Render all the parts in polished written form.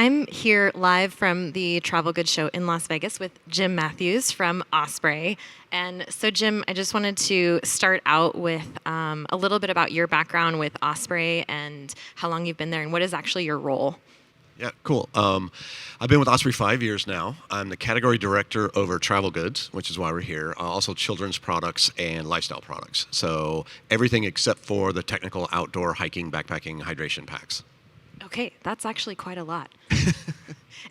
I'm here live from the Travel Goods Show in Las Vegas with Jim Matthews from Osprey. And so, Jim, I just wanted to start out with a little bit about your background with Osprey and how long you've been there and what is actually your role. Yeah, cool. I've been with Osprey 5 years now. I'm the category director over travel goods, which is why we're here. Also children's products and lifestyle products. So everything except for the technical outdoor hiking, backpacking, hydration packs. Okay, that's actually quite a lot.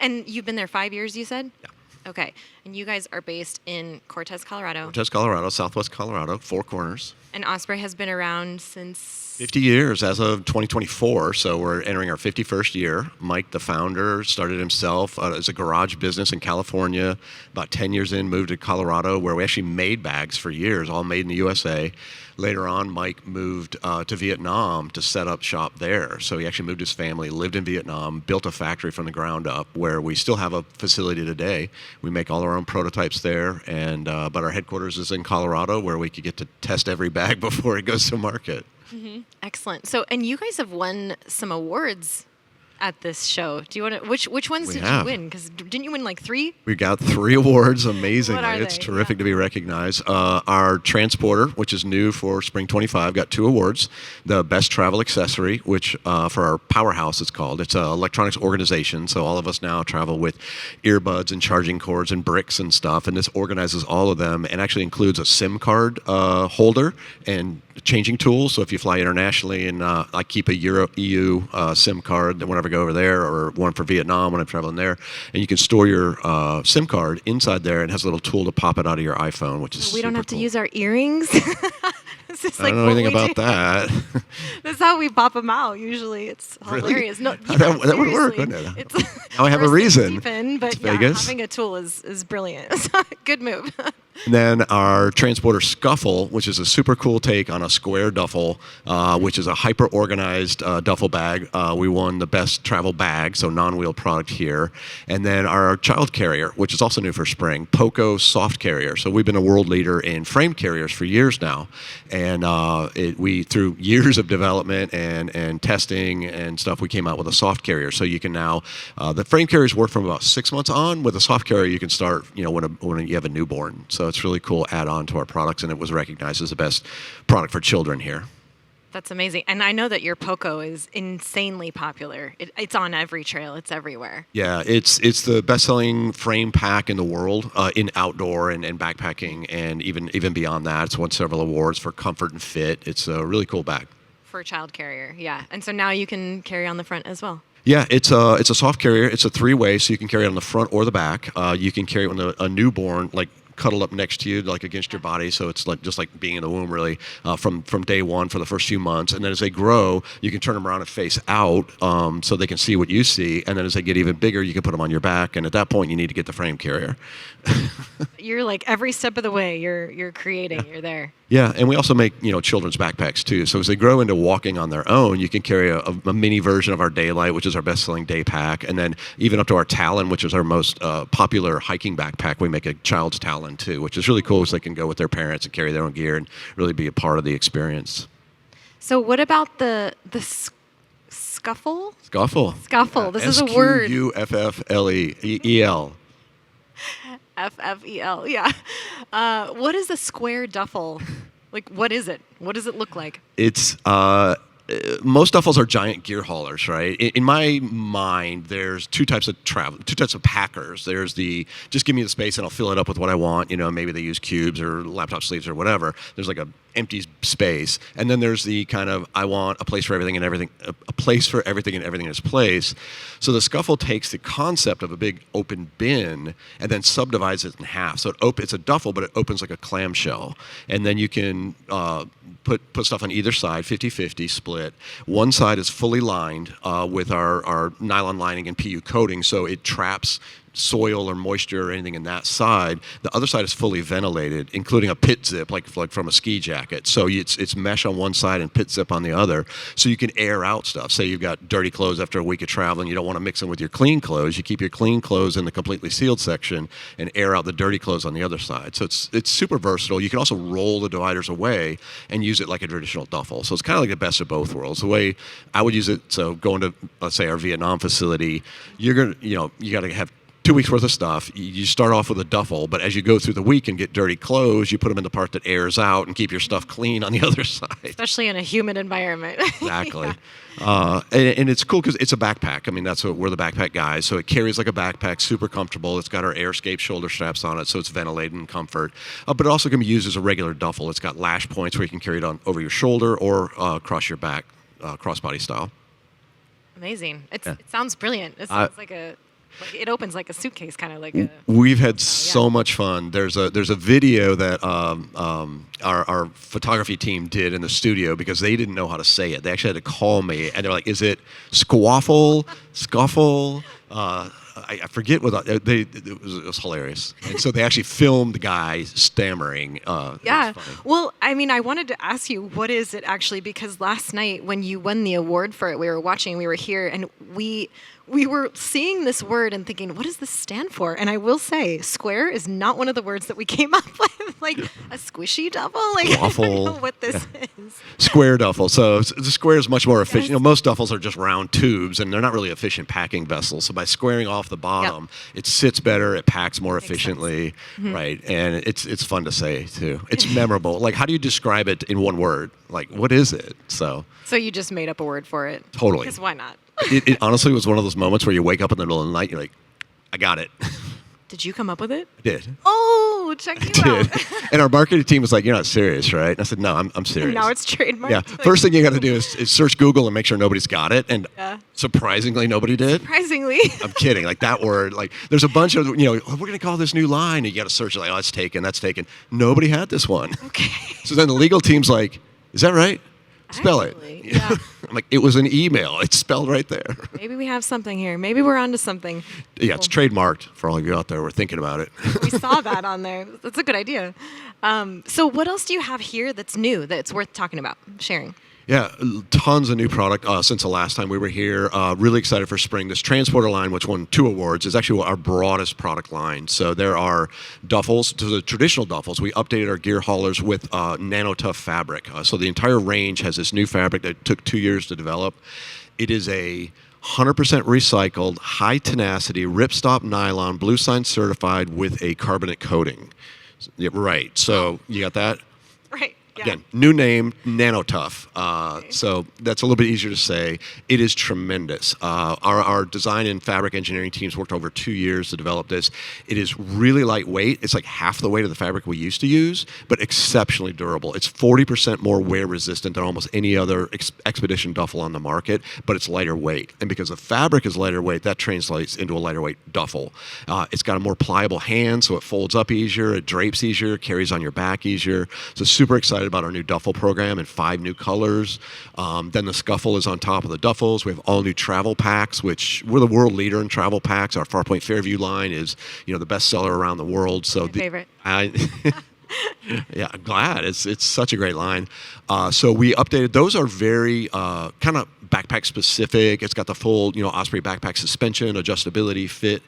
And you've been there 5 years, you said? Yeah. Okay, and you guys are based in Cortez, Colorado. Cortez, Colorado, Southwest Colorado, Four Corners. And Osprey has been around since... 50 years as of 2024, so we're entering our 51st year. Mike, the founder, started himself as a garage business in California. About 10 years in, moved to Colorado, where we actually made bags for years, all made in the USA. Later on, Mike moved to Vietnam to set up shop there. So he actually moved his family, lived in Vietnam, built a factory from the ground up, where we still have a facility today. We make all our own prototypes there, and but our headquarters is in Colorado, where we could get to test every bag before it goes to market. Mm-hmm. Excellent. So, and you guys have won some awards at this show. Do you want to? Which ones did you win? Because didn't you win like 3? We got 3 awards. Amazing! What are It's they? terrific to be recognized. Our transporter, which is new for Spring 25, got 2 awards. The best travel accessory, which for our powerhouse, it's called. It's an electronics organization, so all of us now travel with earbuds and charging cords and bricks and stuff. And this organizes all of them, and actually includes a SIM card holder and changing tools. So if you fly internationally, and I keep a EU SIM card whenever I go over there, or one for Vietnam when I'm traveling there, and you can store your SIM card inside there, and it has a little tool to pop it out of your iPhone, which is we don't have cool. to use our earrings. I don't know anything about that. That's how we pop them out. Usually, it's hilarious. Really? No, that would work, wouldn't it? Now I have a reason. But It's yeah, Vegas. having a tool is brilliant. Good move. And then our transporter Scuffle, which is a super cool take on a square duffel, which is a hyper-organized duffel bag. We won the best travel bag, so non-wheel product here. And then our child carrier, which is also new for spring, Poco soft carrier. So we've been a world leader in frame carriers for years now. And we, through years of development and testing and stuff, we came out with a soft carrier. So you can now, the frame carriers work from about 6 months on. With a soft carrier, you can start, when you have a newborn. So it's really cool add-on to our products, and it was recognized as the best product for children here. That's amazing. And I know that your Poco is insanely popular. It's on every trail. It's everywhere. Yeah, it's the best-selling frame pack in the world in outdoor and backpacking, and even beyond that. It's won several awards for comfort and fit. It's a really cool bag. For a child carrier, yeah. And so now you can carry on the front as well. Yeah, it's a soft carrier. It's a 3-way, so you can carry it on the front or the back. You can carry it when a newborn, like, cuddle up next to you, like against your body, so it's like just like being in the womb, really, from day one for the first few months. And then as they grow, you can turn them around and face out, so they can see what you see. And then as they get even bigger, you can put them on your back. And at that point, you need to get the frame carrier. You're like every step of the way. You're creating. You're there. Yeah, and we also make children's backpacks too. So as they grow into walking on their own, you can carry a mini version of our Daylight, which is our best-selling day pack, and then even up to our Talon, which is our most popular hiking backpack. We make a child's Talon too, which is really cool, so they can go with their parents and carry their own gear and really be a part of the experience. So what about the Scuffle? Scuffle. Scuffle. This is a word. Squffle. FFEL. Yeah. What is a square duffel? Like, what is it? What does it look like? It's most duffels are giant gear haulers, right? In my mind, there's 2 types of packers. There's the just give me the space and I'll fill it up with what I want. Maybe they use cubes or laptop sleeves or whatever. There's like a empty space, and then there's the kind of I want a place for everything and everything, a place for everything and everything in its place. So the Scuffle takes the concept of a big open bin and then subdivides it in half. So it's a duffel, but it opens like a clamshell, and then you can put stuff on either side, 50-50 split. One side is fully lined with our nylon lining and PU coating, so it traps soil or moisture or anything in that side. The other side is fully ventilated, including a pit zip, like from a ski jacket. So it's mesh on one side and pit zip on the other, so you can air out stuff. Say you've got dirty clothes after a week of traveling, you don't want to mix them with your clean clothes. You keep your clean clothes in the completely sealed section and air out the dirty clothes on the other side. So it's super versatile. You can also roll the dividers away and use it like a traditional duffel. So it's kind of like the best of both worlds. The way I would use it, so going to, let's say, our Vietnam facility, you got to have 2 weeks worth of stuff. You start off with a duffel, but as you go through the week and get dirty clothes, you put them in the part that airs out and keep your stuff clean on the other side. Especially in a humid environment. Exactly. Yeah. And it's cool because it's a backpack. I mean, that's what we're the backpack guys. So it carries like a backpack, super comfortable. It's got our AirScape shoulder straps on it, so it's ventilated and comfort. But it also can be used as a regular duffel. It's got lash points where you can carry it on over your shoulder or across your back, crossbody style. Amazing. It sounds brilliant. It sounds like it opens like a suitcase, kind of like a. We've had so much fun. There's a video that our photography team did in the studio because they didn't know how to say it. They actually had to call me, and they're like, "Is it squaffle, scuffle?" I forget what it was hilarious. And so they actually filmed the guy stammering. Yeah. Well, I mean, I wanted to ask you, what is it actually? Because last night when you won the award for it, we were here, and we were seeing this word and thinking, what does this stand for? And I will say, square is not one of the words that we came up with. Like a squishy duffel? Like, Waffle. I don't know what this is. Square duffel. So the square is much more efficient. Yes. Most duffels are just round tubes, and they're not really efficient packing vessels. So by squaring off the bottom, it sits better, it packs more efficiently, right? And it's fun to say, too. It's memorable. Like, how do you describe it in one word? Like, what is it? So you just made up a word for it. Totally. Because why not? It honestly was one of those moments where you wake up in the middle of the night, you're like, I got it. Did you come up with it? I did. Oh, check you out. And our marketing team was like, you're not serious, right? And I said, no, I'm serious. Now it's trademarked. Yeah. First thing you got to do is search Google and make sure nobody's got it. And surprisingly, nobody did. Surprisingly. I'm kidding. Like that word, like there's a bunch of, we're going to call this new line. And you got to search it like, oh, that's taken. Nobody had this one. Okay. So then the legal team's like, is that right? Spell Actually, it. Yeah. I'm like, it was an email. It's spelled right there. Maybe we have something here. Maybe we're onto something. Yeah, it's trademarked for all of you out there. We're thinking about it. We saw that on there. That's a good idea. So what else do you have here that's new, that's worth talking about, sharing? Yeah, tons of new product since the last time we were here. Really excited for spring. This Transporter line, which won 2 awards, is actually our broadest product line. So there are duffels, to the traditional duffels. We updated our gear haulers with nano-tough fabric. So the entire range has this new fabric that took 2 years to develop. It is a 100% recycled, high tenacity, ripstop nylon, blue sign certified with a carbonate coating. Yeah, right. So you got that? Right. Yeah. Again, new name, Nano-Tough. So that's a little bit easier to say. It is tremendous. Our design and fabric engineering teams worked over 2 years to develop this. It is really lightweight. It's like half the weight of the fabric we used to use, but exceptionally durable. It's 40% more wear resistant than almost any other expedition duffel on the market, but it's lighter weight. And because the fabric is lighter weight, that translates into a lighter weight duffel. It's got a more pliable hand, so it folds up easier, it drapes easier, carries on your back easier. So super excited about our new duffel program in 5 new colors. Then the scuffle is on top of the duffels. We have all new travel packs, which we're the world leader in travel packs. Our Farpoint Fairview line is, the best seller around the world. So my favorite. Yeah, I'm glad. It's such a great line. So we updated. Those are very kind of backpack specific. It's got the full, Osprey backpack suspension, adjustability, fit.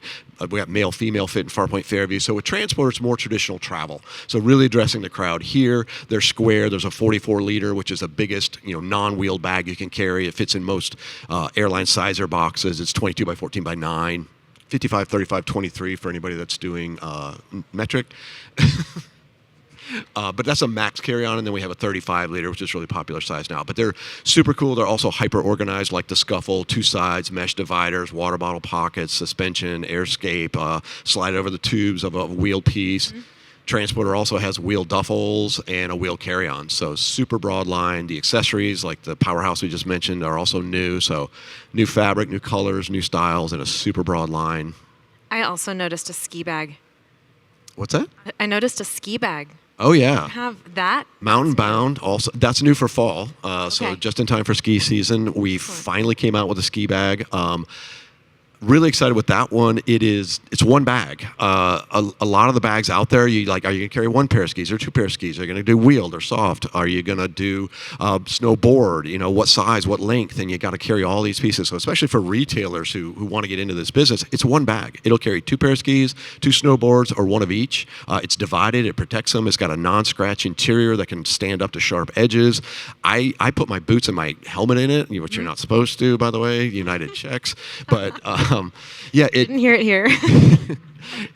We got male, female fit in Farpoint Fairview. So with Transporter, it's more traditional travel. So really addressing the crowd here. They're square. There's a 44-liter, which is the biggest, non-wheeled bag you can carry. It fits in most airline sizer boxes. It's 22 by 14 by 9. 55, 35, 23 for anybody that's doing metric. But that's a max carry-on, and then we have a 35-liter, which is really popular size now. But they're super cool. They're also hyper-organized, like the scuffle, 2 sides, mesh dividers, water bottle pockets, suspension, AirScape, slide over the tubes of a wheel piece. Mm-hmm. Transporter also has wheel duffels and a wheel carry-on. So super broad line. The accessories, like the powerhouse we just mentioned, are also new. So new fabric, new colors, new styles, and a super broad line. I also noticed a ski bag. What's that? I noticed a ski bag. Oh, yeah. Have that? Mountain Bound, also. That's new for fall. So just in time for ski season, we finally came out with a ski bag. Really excited with that one. It's one bag. A lot of the bags out there, are you going to carry one pair of skis or two pair of skis? Are you going to do wheeled or soft? Are you going to do snowboard? What size, what length? And you got to carry all these pieces. So especially for retailers who want to get into this business, it's one bag. It'll carry two pair of skis, two snowboards, or one of each. It's divided. It protects them. It's got a non-scratch interior that can stand up to sharp edges. I put my boots and my helmet in it, which you're not supposed to, by the way. United checks. But yeah, Didn't hear it here.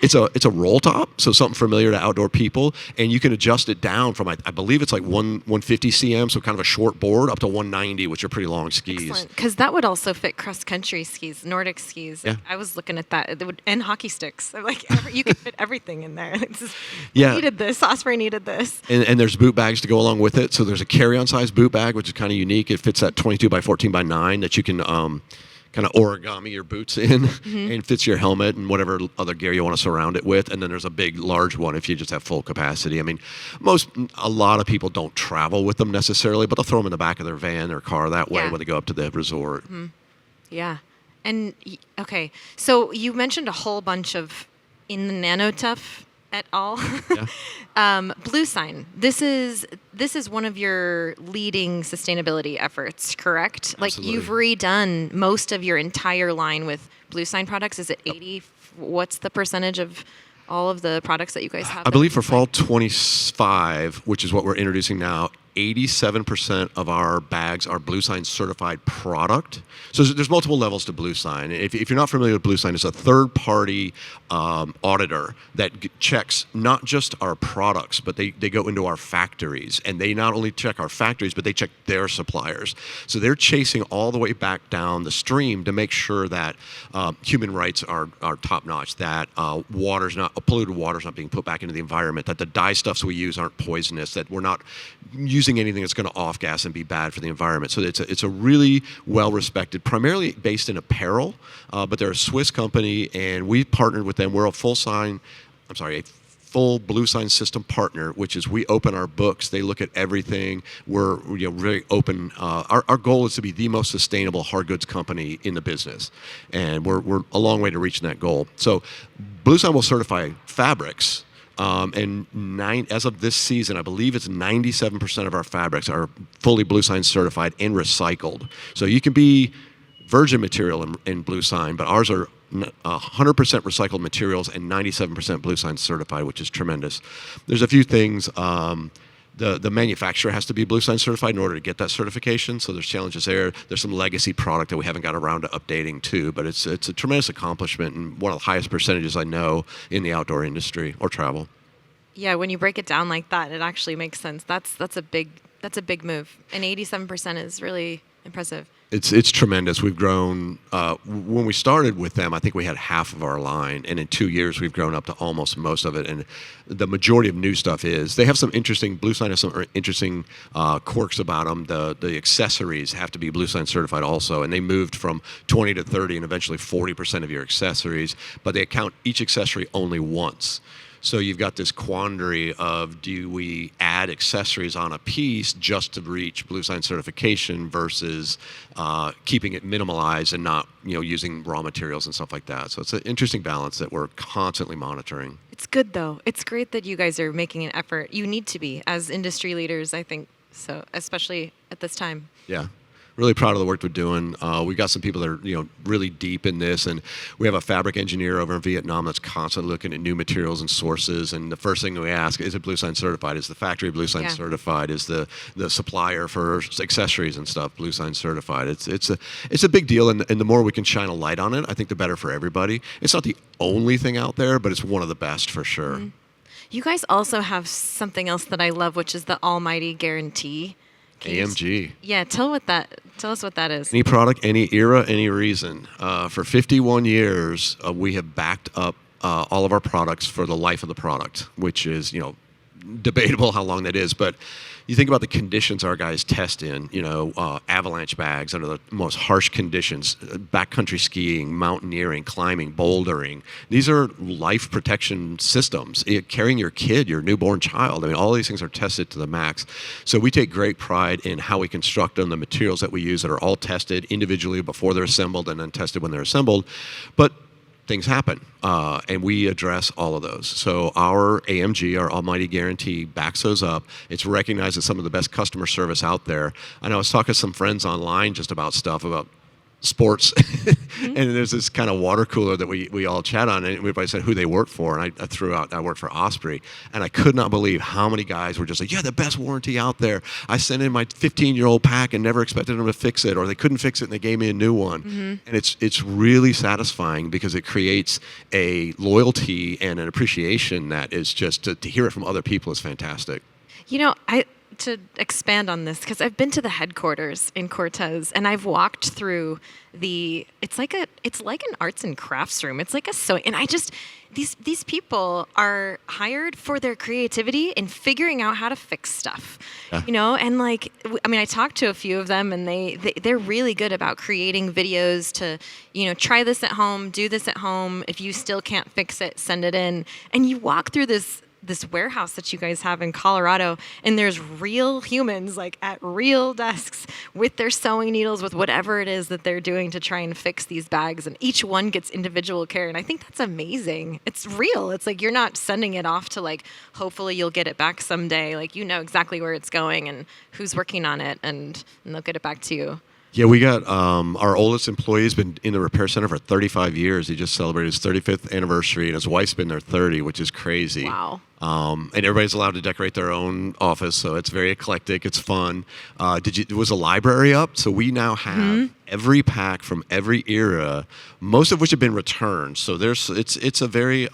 it's a roll top, so something familiar to outdoor people, and you can adjust it down from I believe it's like 150 cm, so kind of a short board, up to 190, which are pretty long skis. Excellent, because that would also fit cross-country skis, Nordic skis. Yeah. I was looking at that. And hockey sticks. I'm like, you could fit everything in there. Yeah. Needed this. Osprey needed this. And there's boot bags to go along with it. So there's a carry-on size boot bag, which is kind of unique. It fits that 22 by 14 by 9 that you can kind of origami your boots in, and fits your helmet and whatever other gear you want to surround it with. And then there's a big, large one if you just have full capacity. I mean, a lot of people don't travel with them necessarily, but they'll throw them in the back of their van or car that way when they go up to the resort. Yeah. And, okay, so you mentioned a whole bunch of in the Nanotuff et al. Yeah. Blue Sign. This is one of your leading sustainability efforts, correct? Absolutely. Like you've redone most of your entire line with Blue Sign products. Is it 80? What's the percentage of all of the products that you guys have? I believe for fall 25, which is what we're introducing now, 87% of our bags are Blue Sign certified product. So there's multiple levels to Blue Sign. If you're not familiar with Blue Sign, it's a third-party auditor that checks not just our products, but they go into our factories. And they not only check our factories, but they check their suppliers. So they're chasing all the way back down the stream to make sure that human rights are top-notch, that polluted water's not being put back into the environment, that the dye stuffs we use aren't poisonous, that we're not using anything that's going to off-gas and be bad for the environment. So it's a really well-respected, primarily based in apparel, but they're a Swiss company, and we've partnered with them. We're a full Blue Sign system partner, which is we open our books. They look at everything. We're very open. Our goal is to be the most sustainable hard goods company in the business, and we're a long way to reaching that goal. So Blue Sign will certify fabrics. As of this season, I believe it's 97% of our fabrics are fully Blue Sign certified and recycled. So you can be virgin material in Blue Sign, but ours are 100% recycled materials and 97% Blue Sign certified, which is tremendous. There's a few things. The manufacturer has to be Blue Sign certified in order to get that certification, so there's challenges there. There's some legacy product that we haven't got around to updating too, but it's a tremendous accomplishment and one of the highest percentages I know in the outdoor industry or travel. Yeah, when you break it down like that, it actually makes sense. That's a big move, and 87% is really impressive. It's tremendous. We've grown. When we started with them, I think we had half of our line, and in 2 years, we've grown up to almost most of it. And the majority of new stuff they have some interesting. Blue Sign has some interesting quirks about them. The accessories have to be Blue Sign certified also, and they moved from 20 to 30, and eventually 40% of your accessories, but they count each accessory only once. So you've got this quandary of, do we add accessories on a piece just to reach Blue Sign certification versus keeping it minimalized and not using raw materials and stuff like that. So it's an interesting balance that we're constantly monitoring. It's good though. It's great that you guys are making an effort. You need to be as industry leaders, I think, so especially at this time. Yeah. Really proud of the work we're doing. We got some people that are really deep in this, and we have a fabric engineer over in Vietnam that's constantly looking at new materials and sources. And the first thing we ask is it Blue Sign certified? Is the factory Blue Sign certified? Is the supplier for accessories and stuff Blue Sign certified? It's a big deal, and the more we can shine a light on it, I think the better for everybody. It's not the only thing out there, but it's one of the best for sure. Mm-hmm. You guys also have something else that I love, which is the Almighty Guarantee. AMG. Yeah, tell us what that is. Any product, any era, any reason. For 51 years, we have backed up all of our products for the life of the product, which is, debatable how long that is, but you think about the conditions our guys test in, avalanche bags under the most harsh conditions, backcountry skiing, mountaineering, climbing, bouldering. These are life protection systems. Carrying your kid, your newborn child, I mean, all these things are tested to the max. So we take great pride in how we construct them, the materials that we use that are all tested individually before they're assembled and then tested when they're assembled. But things happen, and we address all of those. So our AMG, our Almighty Guarantee, backs those up. It's recognized as some of the best customer service out there. I know I was talking to some friends online just about stuff, about sports, and there's this kind of water cooler that we all chat on, and everybody said who they work for, and I threw out, I work for Osprey, and I could not believe how many guys were just like, yeah, the best warranty out there. I sent in my 15-year-old pack and never expected them to fix it, or they couldn't fix it and they gave me a new one. And it's really satisfying because it creates a loyalty and an appreciation that is just, to hear it from other people is fantastic. To expand on this, because I've been to the headquarters in Cortez, and I've walked through it's like an arts and crafts room. It's like a sewing, and these people are hired for their creativity in figuring out how to fix stuff, and I talked to a few of them, and they're really good about creating videos to, try this at home, do this at home. If you still can't fix it, send it in. And you walk through this warehouse that you guys have in Colorado, and there's real humans at real desks with their sewing needles, with whatever it is that they're doing to try and fix these bags, and each one gets individual care. And I think that's amazing. It's real. It's you're not sending it off to hopefully you'll get it back someday. You know exactly where it's going and who's working on it, and they'll get it back to you. Yeah, we got our oldest employee has been in the repair center for 35 years. He just celebrated his 35th anniversary, and his wife's been there 30, which is crazy. Wow. And everybody's allowed to decorate their own office, so it's very eclectic. It's fun. Was a library up? So we now have every pack from every era, most of which have been returned. So it's a very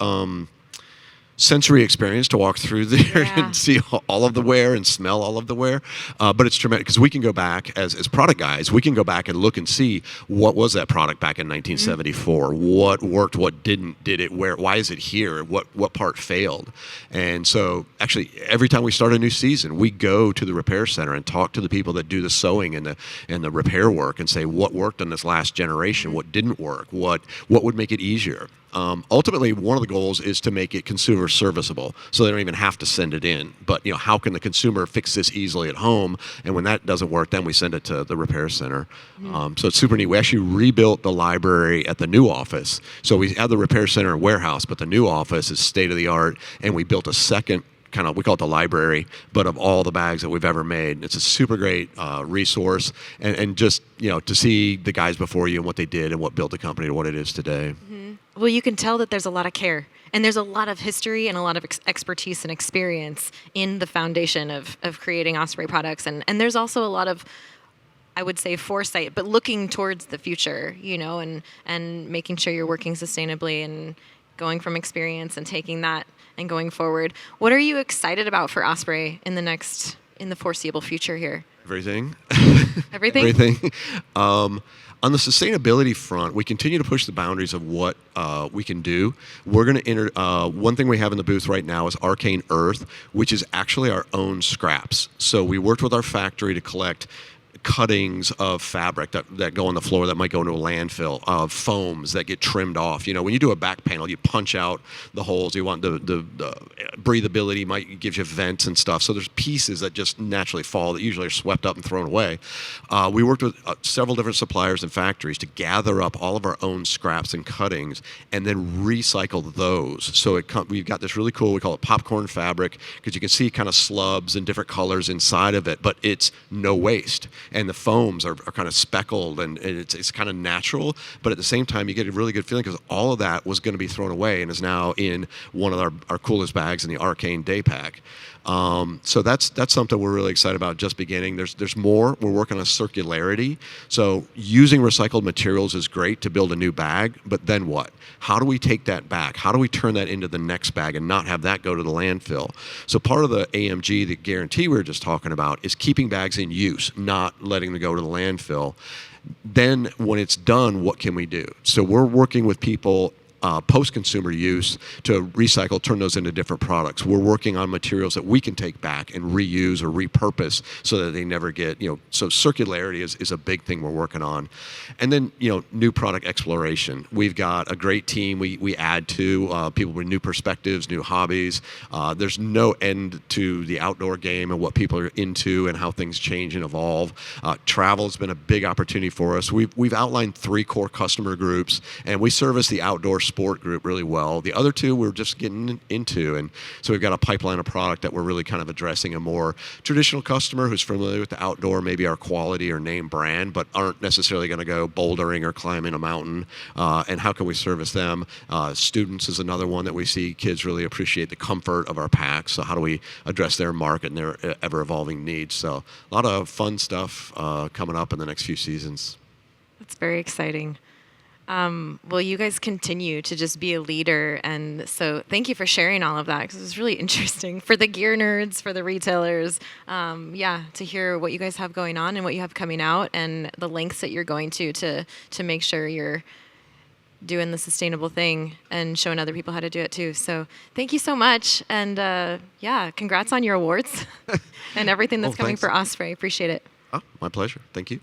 sensory experience to walk through there and see all of the wear and smell all of the wear. But it's tremendous because we can go back as product guys, we can go back and look and see what was that product back in 1974, what worked, what didn't, why is it here, what part failed. And so actually every time we start a new season, we go to the repair center and talk to the people that do the sewing and the repair work and say what worked in this last generation, what didn't work, what would make it easier. Ultimately, one of the goals is to make it consumer serviceable, so they don't even have to send it in. But how can the consumer fix this easily at home? And when that doesn't work, then we send it to the repair center. So it's super neat. We actually rebuilt the library at the new office. So we have the repair center and warehouse, but the new office is state of the art, and we built a second we call it the library, but of all the bags that we've ever made. It's a super great resource, and just to see the guys before you and what they did and what built the company to what it is today. Well, you can tell that there's a lot of care, and there's a lot of history and a lot of expertise and experience in the foundation of creating Osprey products, and there's also a lot of, I would say, foresight, but looking towards the future, and making sure you're working sustainably and going from experience and taking that and going forward. What are you excited about for Osprey in the foreseeable future here? Everything. Everything? Everything. On the sustainability front, we continue to push the boundaries of what we can do. We're going to enter, one thing we have in the booth right now is Arcane Earth, which is actually our own scraps. So we worked with our factory to collect cuttings of fabric that go on the floor that might go into a landfill, of foams that get trimmed off. When you do a back panel, you punch out the holes. You want the breathability, gives you vents and stuff. So there's pieces that just naturally fall that usually are swept up and thrown away. We worked with several different suppliers and factories to gather up all of our own scraps and cuttings and then recycle those. So we've got this really cool, we call it popcorn fabric, because you can see kind of slubs and different colors inside of it, but it's no waste. And the foams are kind of speckled, and it's kind of natural, but at the same time you get a really good feeling because all of that was going to be thrown away and is now in one of our coolest bags in the Arcane Day Pack. So that's something we're really excited about just beginning. There's more. We're working on circularity. So using recycled materials is great to build a new bag, but then what? How do we take that back? How do we turn that into the next bag and not have that go to the landfill? So part of the AMG, the guarantee we were just talking about, is keeping bags in use, not letting them go to the landfill. Then when it's done, what can we do? So we're working with people post-consumer use to recycle, turn those into different products. We're working on materials that we can take back and reuse or repurpose so that they never get, so circularity is a big thing we're working on. And then, new product exploration. We've got a great team we add to, people with new perspectives, new hobbies. There's no end to the outdoor game and what people are into and how things change and evolve. Travel has been a big opportunity for us. We've outlined 3 core customer groups, and we service the outdoor sport group really well. The other 2 we're just getting into, and so we've got a pipeline of product that we're really kind of addressing a more traditional customer who's familiar with the outdoor, maybe our quality or name brand, but aren't necessarily going to go bouldering or climbing a mountain. And how can we service them? Students is another one that we see. Kids really appreciate the comfort of our packs. So how do we address their market and their ever-evolving needs? So a lot of fun stuff coming up in the next few seasons. That's very exciting. Well, you guys continue to just be a leader. And so thank you for sharing all of that, because it was really interesting for the gear nerds, for the retailers. To hear what you guys have going on and what you have coming out and the lengths that you're going to make sure you're doing the sustainable thing and showing other people how to do it too. So thank you so much. And congrats on your awards and everything that's coming Thanks. for Osprey. Appreciate it. Oh, my pleasure. Thank you.